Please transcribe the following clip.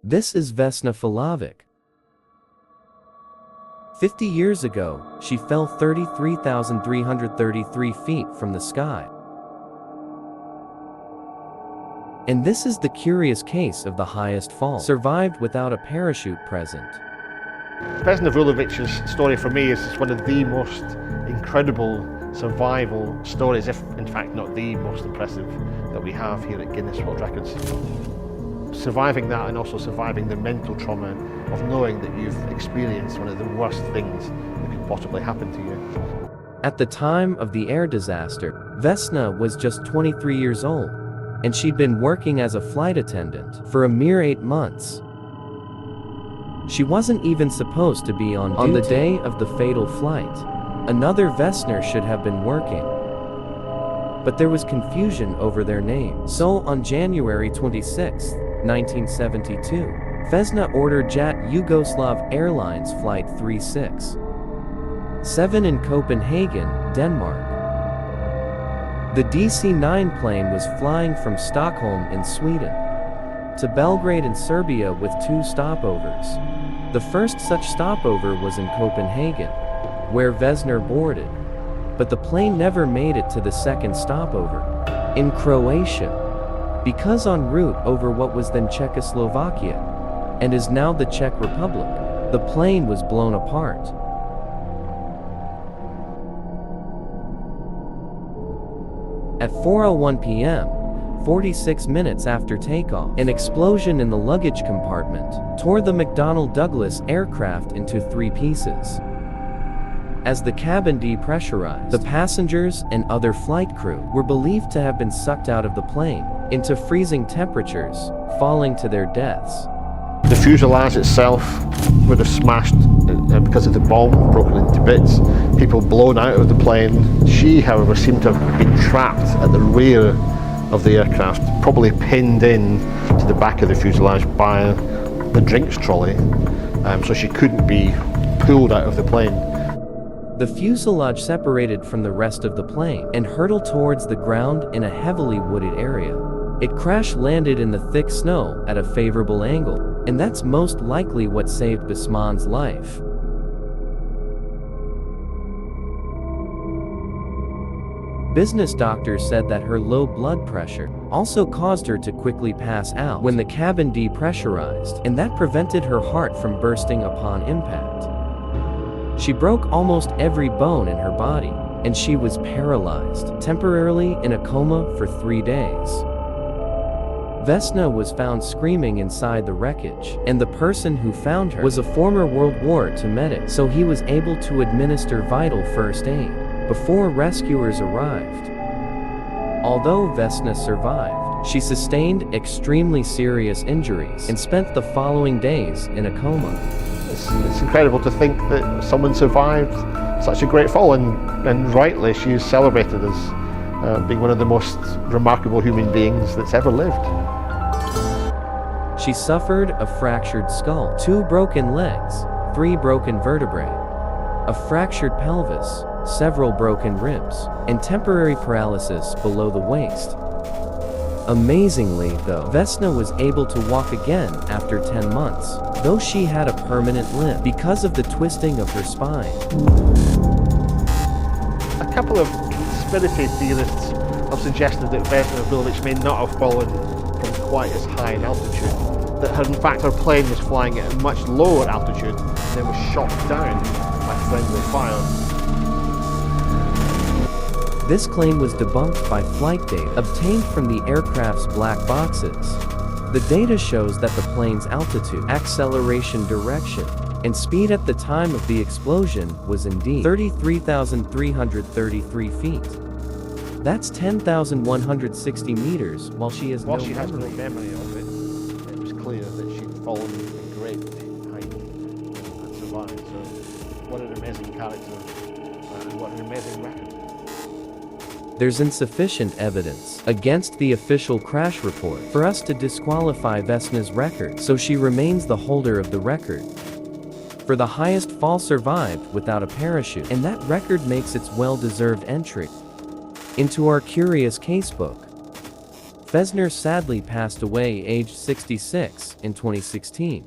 This is Vesna Vulović. 50 years ago, she fell 33,333 feet from the sky. And this is the curious case of the highest fall, survived without a parachute present. Vesna Vulovic's story for me is one of the most incredible survival stories, if in fact not the most impressive, that we have here at Guinness World Records. Surviving that and also surviving the mental trauma of knowing that you've experienced one of the worst things that could possibly happen to you. At the time of the air disaster, Vesna was just 23 years old, and she'd been working as a flight attendant for a mere 8 months. She wasn't even supposed to be on the day of the fatal flight. Another Vesna should have been working. But there was confusion over their names. So on January 26, 1972, Vesna ordered JAT Yugoslav Airlines Flight 367 in Copenhagen, Denmark. The DC-9 plane was flying from Stockholm in Sweden to Belgrade in Serbia with 2 stopovers. The first such stopover was in Copenhagen, where Vesna boarded, but the plane never made it to the second stopover, in Croatia, because en route over what was then Czechoslovakia, and is now the Czech Republic, the plane was blown apart. At 4:01 p.m., 46 minutes after takeoff, an explosion in the luggage compartment tore the McDonnell Douglas aircraft into 3 pieces. As the cabin depressurized, the passengers and other flight crew were believed to have been sucked out of the plane into freezing temperatures, falling to their deaths. The fuselage itself would have smashed because of the bomb, broken into bits, people blown out of the plane. She, however, seemed to have been trapped at the rear of the aircraft, probably pinned in to the back of the fuselage by the drinks trolley, so she couldn't be pulled out of the plane. The fuselage separated from the rest of the plane and hurtled towards the ground in a heavily wooded area. It crash-landed in the thick snow at a favorable angle, and that's most likely what saved Vesna's life. Business doctors said that her low blood pressure also caused her to quickly pass out when the cabin depressurized, and that prevented her heart from bursting upon impact. She broke almost every bone in her body, and she was paralyzed, temporarily in a coma for 3 days. Vesna was found screaming inside the wreckage, and the person who found her was a former World War II medic, so he was able to administer vital first aid before rescuers arrived. Although Vesna survived, she sustained extremely serious injuries and spent the following days in a coma. It's incredible to think that someone survived such a great fall, and rightly she is celebrated as being one of the most remarkable human beings that's ever lived. She suffered a fractured skull, 2 broken legs, 3 broken vertebrae, a fractured pelvis, several broken ribs, and temporary paralysis below the waist. Amazingly, though, Vesna was able to walk again after 10 months, though she had a permanent limp because of the twisting of her spine. A couple of conspiracy theorists have suggested that Vesna Vulović may not have fallen from quite as high an altitude, that in fact her plane was flying at a much lower altitude and then was shot down by friendly fire. This claim was debunked by flight data obtained from the aircraft's black boxes. The data shows that the plane's altitude, acceleration direction, and speed at the time of the explosion was indeed 33,333 feet. That's 10,160 meters, while she has no memory of it. It was clear that she'd fallen a great height and survived. So what an amazing character and what an amazing record. There's insufficient evidence against the official crash report for us to disqualify Vesna's record, so she remains the holder of the record for the highest fall survived without a parachute, and that record makes its well-deserved entry into our curious casebook. Vesna sadly passed away aged 66 in 2016.